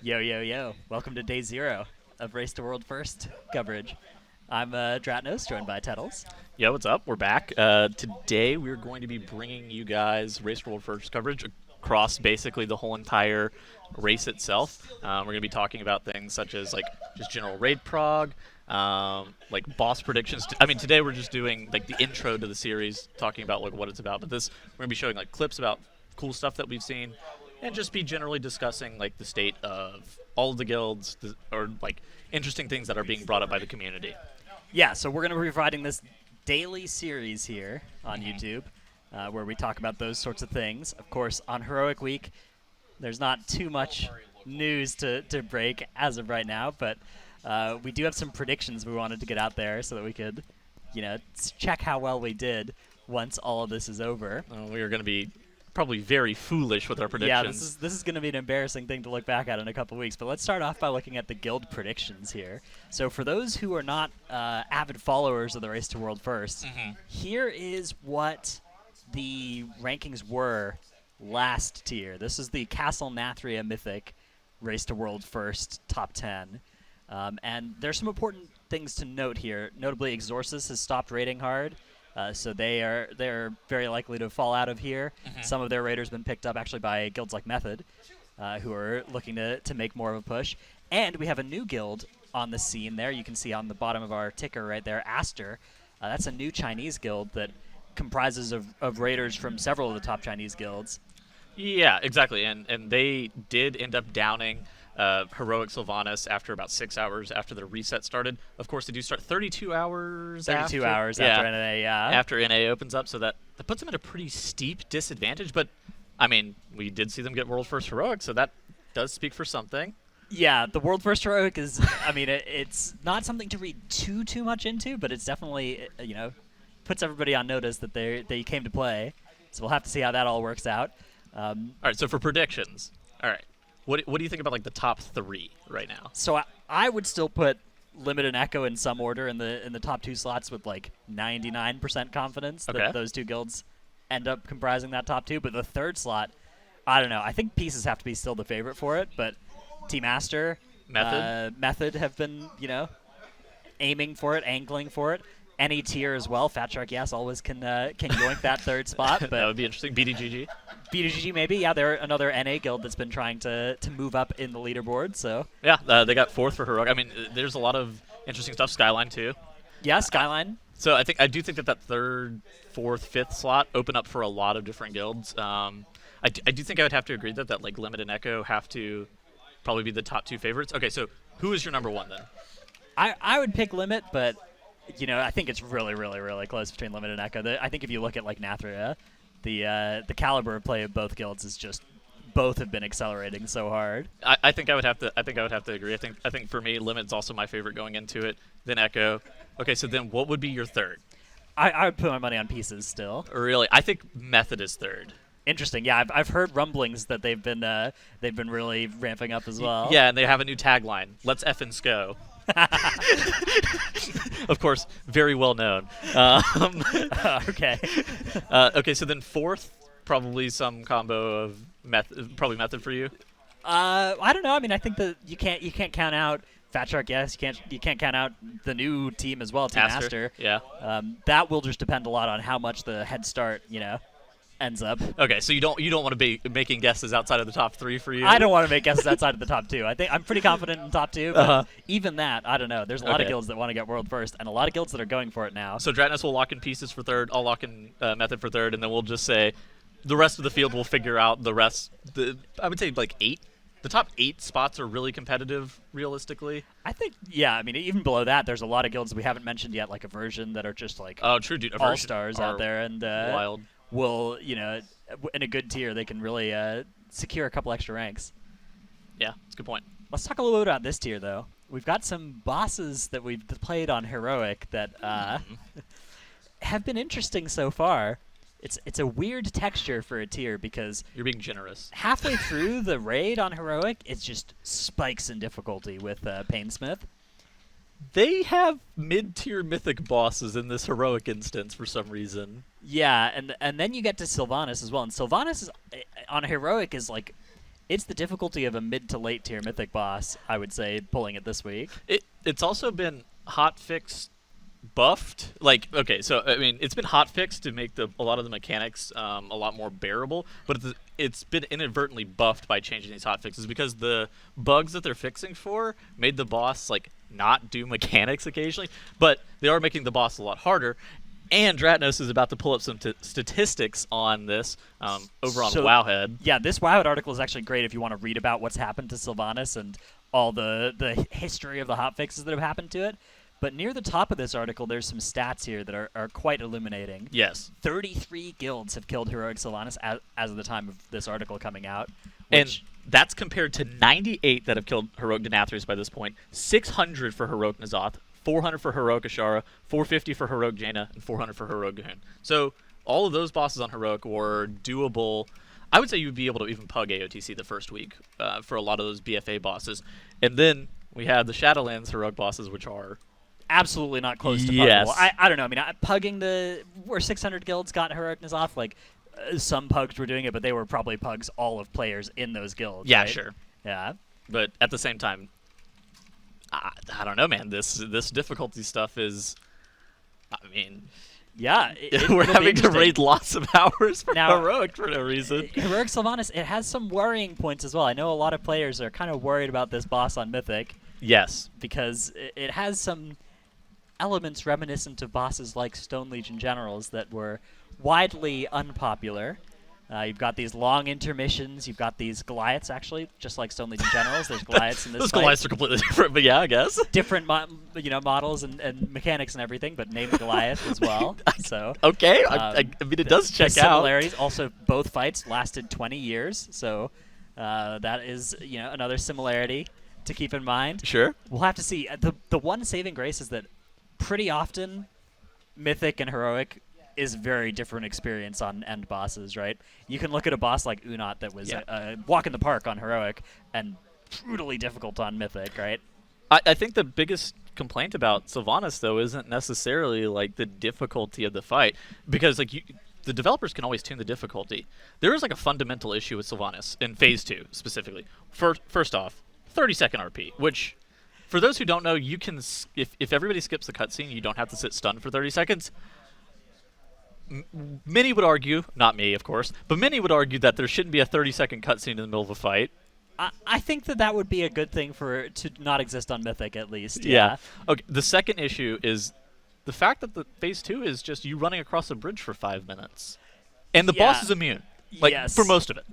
Yo, yo, yo. Welcome to day 0 of Race to World First coverage. I'm Dratnos, joined by Tettles. Yo, what's up? We're back. Today we're going to be bringing you guys Race World First coverage across basically the whole entire race itself. We're going to be talking about things such as like just general raid prog, like boss predictions. I mean, today we're just doing like the intro to the series, talking about like what it's about. But this we're going to be showing like clips about cool stuff that we've seen, and just be generally discussing like the state of all of the guilds or like interesting things that are being brought up by the community. Yeah, so we're going to be providing this daily series here on YouTube where we talk about those sorts of things. Of course, on Heroic Week, there's not too much news to break as of right now, but we do have some predictions we wanted to get out there so that we could, check how well we did once all of this is over. We are going to be probably very foolish with our predictions. Yeah, this is going to be an embarrassing thing to look back at in a couple weeks. But let's start off by looking at the guild predictions here. So for those who are not avid followers of the Race to World First, here is what the rankings were last tier. This is the Castle Nathria Mythic Race to World First top 10. And there's some important things to note here. Notably, Exorcist has stopped raiding hard. So they're very likely to fall out of here. Some of their raiders have been picked up actually by guilds like Method, who are looking to make more of a push. And we have a new guild on the scene there. You can see on the bottom of our ticker right there, Aster. That's a new Chinese guild that comprises of raiders from several of the top Chinese guilds. Yeah, exactly. And they did end up downing Heroic Sylvanas after about 6 hours after the reset started. Of course, they do start 32 hours 32 after, hours after NA, yeah. After NA opens up, so that puts them at a pretty steep disadvantage. But, I mean, we did see them get World First Heroic, so that does speak for something. Yeah, the World First Heroic is, I mean, it's not something to read too much into, but it's definitely, puts everybody on notice that they came to play. So we'll have to see how that all works out. All right, so for predictions, all right. What do you think about like the top 3 right now? So I would still put Limit and Echo in some order in the top 2 slots with like 99% confidence that those two guilds end up comprising that top 2. But the third slot, I don't know. I think Pieces have to be still the favorite for it, but Team Aster, Method have been aiming for it, angling for it. Any tier as well. Fat Shark, yes, always can yoink that third spot. But that would be interesting. BDGG. BDGG maybe. Yeah, they're another NA guild that's been trying to move up in the leaderboard. So yeah, they got 4th for Heroic. I mean, there's a lot of interesting stuff. Skyline too. Yeah, Skyline. So I do think that 3rd, 4th, 5th slot open up for a lot of different guilds. I do think I would have to agree that like Limit and Echo have to probably be the top 2 favorites. Okay, so who is your number 1 then? I would pick Limit, but I think it's really, really, really close between Limit and Echo. I think if you look at like Nathria, the caliber of play of both guilds is just both have been accelerating so hard. I think I would have to agree. I think for me, Limit's also my favorite going into it. Then Echo. Okay, so then what would be your 3rd? I would put my money on Pieces still. Really, I think Method is 3rd. Interesting. Yeah, I've heard rumblings that they've been really ramping up as well. Yeah, and they have a new tagline: "Let's effing SCO." Of course, very well known. Okay. Okay, so then 4th, probably some combo of Method for you. I don't know. I mean, I think that you can't count out Fat Shark. Yes, you can't count out the new team as well, Team Aster. Yeah. That will just depend a lot on how much the head start, ends up. Okay, so you don't want to be making guesses outside of the top 3 for you? I don't want to make guesses outside of the top 2. I think I'm pretty confident in top 2, but even that, I don't know. There's a lot of guilds that want to get World First, and a lot of guilds that are going for it now. So Dratnos will lock in Pieces for 3rd. I'll lock in Method for 3rd, and then we'll just say the rest of the field will figure out the rest. I would say like 8. The top 8 spots are really competitive, realistically. I think, yeah. I mean, even below that, there's a lot of guilds we haven't mentioned yet, like Aversion, that are just like true, dude. all-stars out there, and wild. Will in a good tier they can really secure a couple extra ranks. Yeah, that's a good point. Let's talk a little bit about this tier, though. We've got some bosses that we've played on Heroic that have been interesting so far. It's a weird texture for a tier because you're being generous. Halfway through the raid on Heroic, it's just spikes in difficulty with Painsmith. They have mid-tier mythic bosses in this Heroic instance for some reason. Yeah, and then you get to Sylvanas as well, and Sylvanas is, on Heroic is like It's the difficulty of a mid to late tier mythic boss, I would say, pulling it this week. It's also been hotfix buffed. Like, okay, so I mean, it's been hotfixed to make a lot of the mechanics a lot more bearable, but it's been inadvertently buffed by changing these hotfixes because the bugs that they're fixing for made the boss like not do mechanics occasionally, but they are making the boss a lot harder. And Dratnos is about to pull up some statistics on this over on Wowhead. Yeah, this Wowhead article is actually great if you want to read about what's happened to Sylvanas and all the history of the hotfixes that have happened to it. But near the top of this article, there's some stats here that are quite illuminating. Yes. 33 guilds have killed Heroic Sylvanas as of the time of this article coming out. And that's compared to 98 that have killed Heroic Denathrius by this point, 600 for Heroic N'Zoth, 400 for Heroic Ashara, 450 for Heroic Jaina, and 400 for Heroic Gahun. So all of those bosses on Heroic were doable. I would say you would be able to even pug AOTC the first week for a lot of those BFA bosses. And then we have the Shadowlands Heroic bosses, which are absolutely not close to puggable. I don't know. I mean, pugging where 600 guilds got Heroic N'Zoth, like some pugs were doing it, but they were probably pugs all of players in those guilds. Yeah, right? sure. Yeah. But at the same time, I don't know, man. This difficulty stuff is, I mean, yeah, we're having to raid lots of hours for now, Heroic for no reason. Heroic Sylvanas, it has some worrying points as well. I know a lot of players are kind of worried about this boss on Mythic. Yes. Because it has some elements reminiscent of bosses like Stone Legion Generals that were widely unpopular. You've got these long intermissions. You've got these Goliaths, actually, just like Stone Legion Generals. There's Goliaths in this Those fight. Goliaths are completely different, but yeah, I guess. Different models and mechanics and everything, but named Goliath as well. So okay, I mean, it does check out. Similarities. Also, both fights lasted 20 years, so that is another similarity to keep in mind. Sure. We'll have to see. The one saving grace is that pretty often Mythic and Heroic is very different experience on end bosses, right? You can look at a boss like Unat that was a walk in the park on Heroic and brutally difficult on Mythic, right? I think the biggest complaint about Sylvanas, though, isn't necessarily like the difficulty of the fight, because like the developers can always tune the difficulty. There is like a fundamental issue with Sylvanas in Phase 2 specifically. First off, 30-second RP, which for those who don't know, you can if everybody skips the cutscene, you don't have to sit stunned for 30 seconds. Many would argue, not me, of course, but many would argue that there shouldn't be a 30-second cutscene in the middle of a fight. I think that would be a good thing to not exist on Mythic, at least. Yeah. Okay. The second issue is the fact that the Phase 2 is just you running across a bridge for 5 minutes. And the boss is immune. Like, yes. for most of it.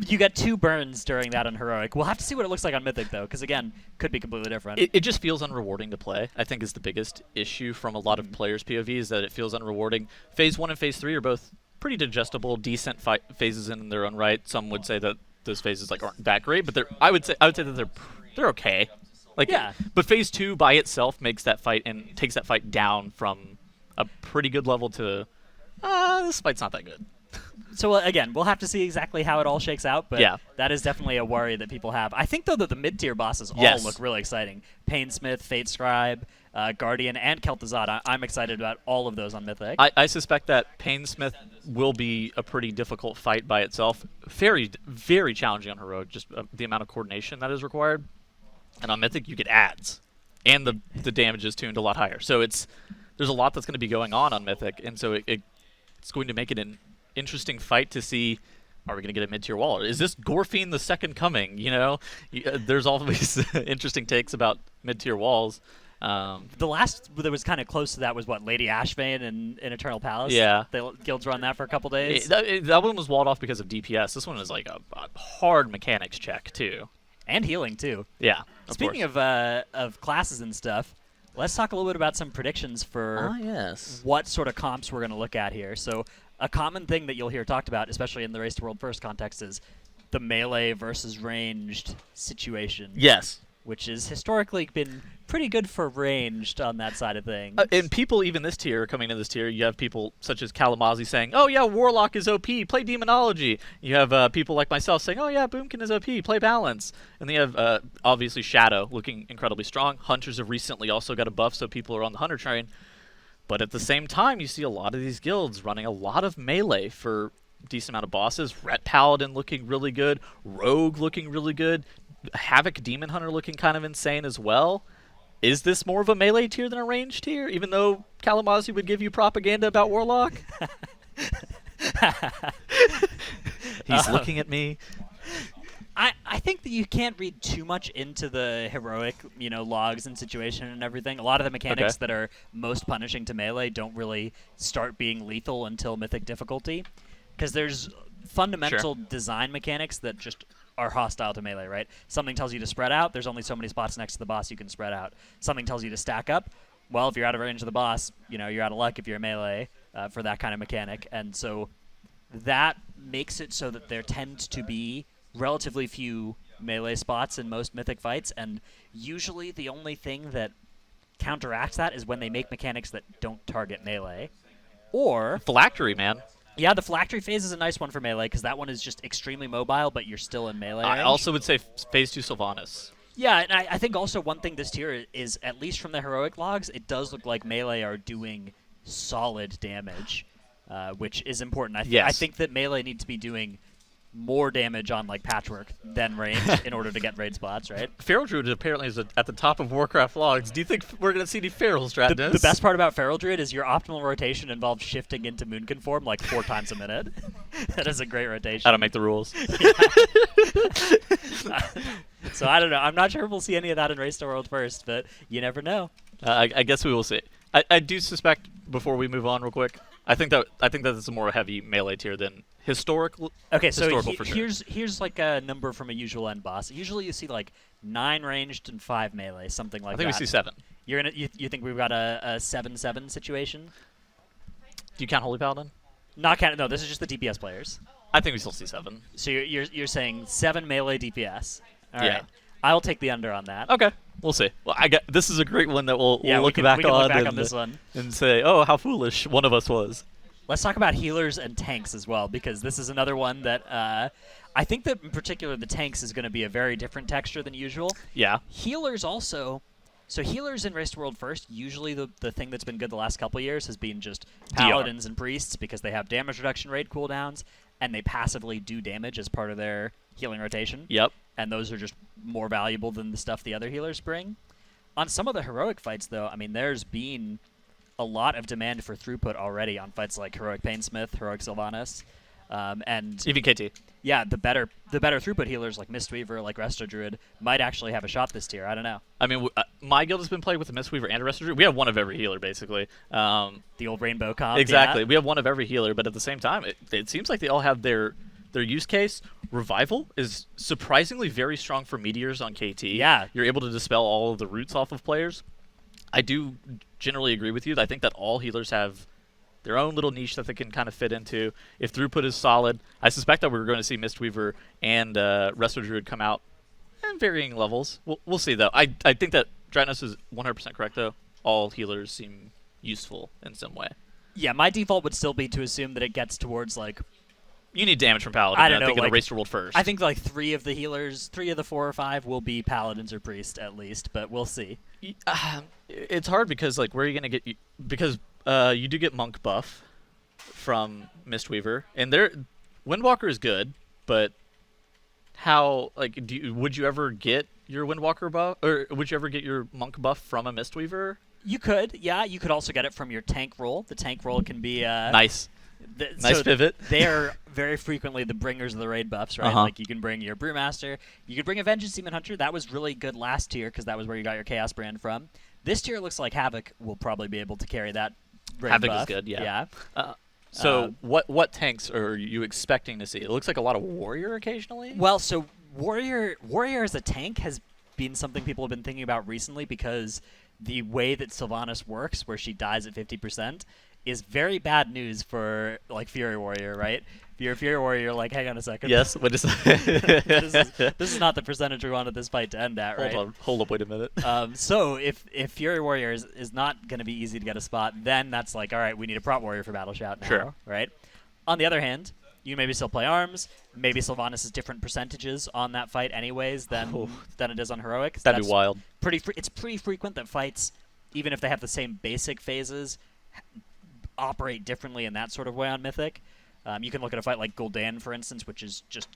You get 2 burns during that on Heroic. We'll have to see what it looks like on Mythic, though, because, again, could be completely different. It just feels unrewarding to play, I think, is the biggest issue from a lot of players' POV, is that it feels unrewarding. Phase 1 and Phase 3 are both pretty digestible, decent phases in their own right. Some would say that those phases like aren't that great, but I would say that they're okay. Like, yeah. But Phase 2 by itself makes that fight and takes that fight down from a pretty good level to, this fight's not that good. So, again, we'll have to see exactly how it all shakes out, but that is definitely a worry that people have. I think, though, that the mid-tier bosses all look really exciting. Painsmith, Fate Scribe, Guardian, and Kel'Thuzad. I'm excited about all of those on Mythic. I suspect that Painsmith will be a pretty difficult fight by itself. Very, very challenging on Heroic, just the amount of coordination that is required. And on Mythic, you get ads. And the damage is tuned a lot higher. So there's a lot that's going to be going on Mythic, and so it's going to make it an interesting fight to see, are we going to get a mid-tier wall? Is this Gorfiend the Second Coming? There's always interesting takes about mid-tier walls. The last that was kind of close to that was, Lady Ashvane in Eternal Palace? Yeah. The guilds run that for a couple days? That one was walled off because of DPS. This one is like a hard mechanics check, too. And healing, too. Yeah, Speaking of classes and stuff, let's talk a little bit about some predictions for what sort of comps we're going to look at here. So a common thing that you'll hear talked about, especially in the Race to World First context, is the melee versus ranged situation. Yes. Which has historically been pretty good for ranged on that side of things. And people even this tier, coming into this tier, you have people such as Kalamazzi saying, oh yeah, Warlock is OP, play Demonology. You have people like myself saying, oh yeah, Boomkin is OP, play Balance. And then you have, obviously, Shadow looking incredibly strong. Hunters have recently also got a buff, so people are on the Hunter train. But at the same time, you see a lot of these guilds running a lot of melee for decent amount of bosses. Ret Paladin looking really good. Rogue looking really good. Havoc Demon Hunter looking kind of insane as well. Is this more of a melee tier than a range tier, even though Kalamazoo would give you propaganda about Warlock? He's looking at me. I think that you can't read too much into the heroic, logs and situation and everything. A lot of the mechanics that are most punishing to melee don't really start being lethal until mythic difficulty, because there's fundamental design mechanics that just are hostile to melee, right? Something tells you to spread out. There's only so many spots next to the boss you can spread out. Something tells you to stack up. Well, if you're out of range of the boss, you're out of luck if you're melee for that kind of mechanic. And so that makes it so that there tend to be relatively few melee spots in most mythic fights, and usually the only thing that counteracts that is when they make mechanics that don't target melee. Or Phylactery, man. Yeah, the phylactery phase is a nice one for melee, because that one is just extremely mobile, but you're still in melee range. I also would say Phase 2 Sylvanas. Yeah, and I think also one thing this tier is, at least from the heroic logs, it does look like melee are doing solid damage, which is important. I think that melee need to be doing more damage on patchwork than range in order to get raid spots, right? Feral Druid apparently is at the top of Warcraft logs. Do you think we're going to see any Feral strat? The best part about Feral Druid is your optimal rotation involves shifting into Moonconform 4 times a minute. That is a great rotation. I don't make the rules. So I don't know. I'm not sure if we'll see any of that in Race to World first, but you never know. I guess we will see. I do suspect, before we move on real quick, I think that it's a more heavy melee tier than historical. Okay, so for sure. here's a number from a usual end boss. Usually you see 9 ranged and 5 melee, something like that. I think we see 7. You think we've got a 7-7 situation? Do you count Holy Paladin? Not counting. No, this is just the DPS players. I think we still see 7. So you're saying 7 melee DPS. All yeah. right. I'll take the under on that. Okay, we'll see. Well, this is a great one that we'll look we back can look on, back on this one and say, oh, how foolish one of us was. Let's talk about healers and tanks as well, because this is another one that I think that in particular the tanks is going to be a very different texture than usual. Yeah. Healers also. So healers in Race to World first, usually the thing that's been good the last couple of years has been just paladins and priests, because they have damage reduction rate cooldowns, and they passively do damage as part of their healing rotation. Yep. And those are just more valuable than the stuff the other healers bring. On some of the heroic fights, though, there's been a lot of demand for throughput already on fights like Heroic Painsmith, Heroic Sylvanas, and even KT. Yeah, the better throughput healers like Mistweaver, like Resto Druid might actually have a shot this tier. I don't know. My guild has been played with a Mistweaver and a Resto Druid. We have one of every healer, basically. The old Rainbow comp. Exactly. Yeah. We have one of every healer, but at the same time, it seems like they all have their use case. Revival is surprisingly very strong for meteors on KT. Yeah. You're able to dispel all of the roots off of players. I do generally agree with you. I think that all healers have their own little niche that they can kind of fit into. If throughput is solid, I suspect that we're going to see Mistweaver and Resto Druid come out in varying levels. We'll see, though. I think that Drynos is 100% correct, though. All healers seem useful in some way. Yeah, my default would still be to assume that it gets towards you need damage from Paladin. I don't know. Think of the Race to World first. I think 3 of the healers, 3 of the 4 or 5 will be Paladins or Priest at least, but we'll see. It's hard because where are you going to get? Because you do get Monk buff from Mistweaver, and Windwalker is good, but how would you ever get your Windwalker buff, or would you ever get your Monk buff from a Mistweaver? You could, yeah. You could also get it from your tank roll. The tank roll can be nice. Nice pivot. They're very frequently the bringers of the raid buffs, right? You can bring your Brewmaster. You could bring a Vengeance Demon Hunter. That was really good last tier because that was where you got your Chaos Brand from. This tier looks like Havoc will probably be able to carry that raid Havoc buff. is good, yeah. So what tanks are you expecting to see? It looks like a lot of Warrior occasionally. Well, so Warrior as a tank has been something people have been thinking about recently, because the way that Sylvanas works, where she dies at 50%, is very bad news for Fury Warrior, right? If you're a Fury Warrior, you're hang on a second. Yes, what is this is not the percentage we wanted this fight to end at, right? Hold up, wait a minute. So if Fury Warrior is not going to be easy to get a spot, then that's all right, we need a Prot Warrior for Battle Shout now, sure. Right? On the other hand, you maybe still play Arms. Maybe Sylvanas has different percentages on that fight anyways than it is on Heroic. That'd be wild. It's pretty frequent that fights, even if they have the same basic phases, operate differently in that sort of way on Mythic. You can look at a fight like Gul'dan, for instance, which is just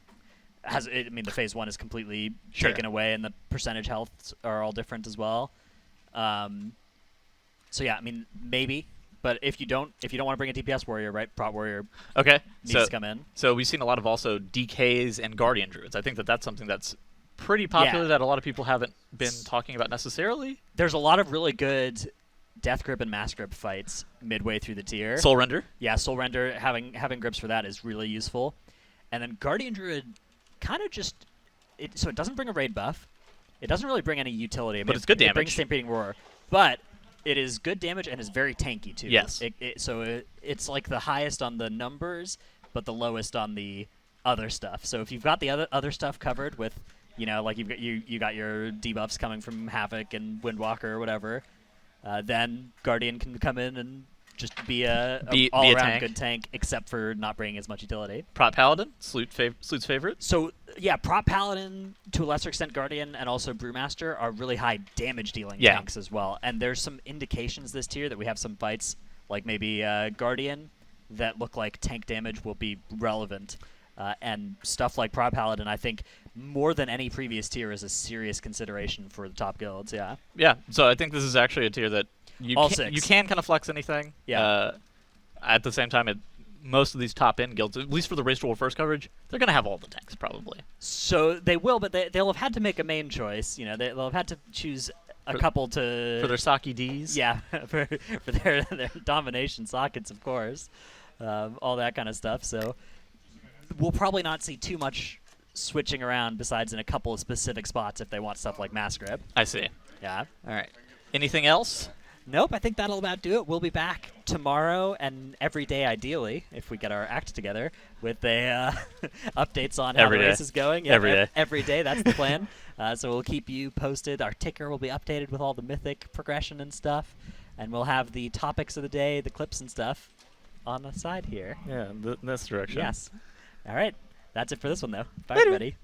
I mean, the phase 1 is completely Sure. taken away, and the percentage healths are all different as well. So yeah, I mean, maybe. But if you don't want to bring a DPS warrior, right? Prot warrior Okay. needs to come in. So we've seen a lot of also DKs and Guardian Druids. I think that's something that's pretty popular that a lot of people haven't been talking about necessarily. There's a lot of really good Death Grip and Mass Grip fights midway through the tier. Soul Render. Yeah, Soul Render, having grips for that is really useful. And then Guardian Druid kind of just... so it doesn't bring a raid buff. It doesn't really bring any utility. I mean, But it's good damage. It brings Stampeding Roar. But it is good damage and is very tanky, too. Yes. It's like the highest on the numbers, but the lowest on the other stuff. So if you've got the other stuff covered with, like you got your debuffs coming from Havoc and Windwalker or whatever, then Guardian can come in and just be a all-around tank. good tank, except for not bringing as much utility. Prot Paladin, Sloot's favorite. So, yeah, Prot Paladin, to a lesser extent Guardian, and also Brewmaster are really high damage-dealing tanks as well. And there's some indications this tier that we have some fights, like maybe Guardian, that look like tank damage will be relevant. And stuff like Prot Paladin, I think, more than any previous tier, is a serious consideration for the top guilds, yeah. Yeah, so I think this is actually a tier that you can kind of flex anything. Yeah. At the same time, most of these top-end guilds, at least for the Race to World First coverage, they're going to have all the tanks, probably. So they will, but they'll have had to make a main choice. They'll have had to choose a couple to... For their Saki Ds? Yeah, for their domination sockets, of course. All that kind of stuff, so... We'll probably not see too much switching around besides in a couple of specific spots if they want stuff like Mass Grip. I see. Yeah. All right. Anything else? Nope, I think that'll about do it. We'll be back tomorrow and every day, ideally, if we get our act together, with the updates on how the race is going. Yeah, every day. Every day, that's the plan. So we'll keep you posted. Our ticker will be updated with all the Mythic progression and stuff. And we'll have the topics of the day, the clips and stuff, on the side here. Yeah, in this direction. Yes. All right. That's it for this one, though. Bye, Later. everybody.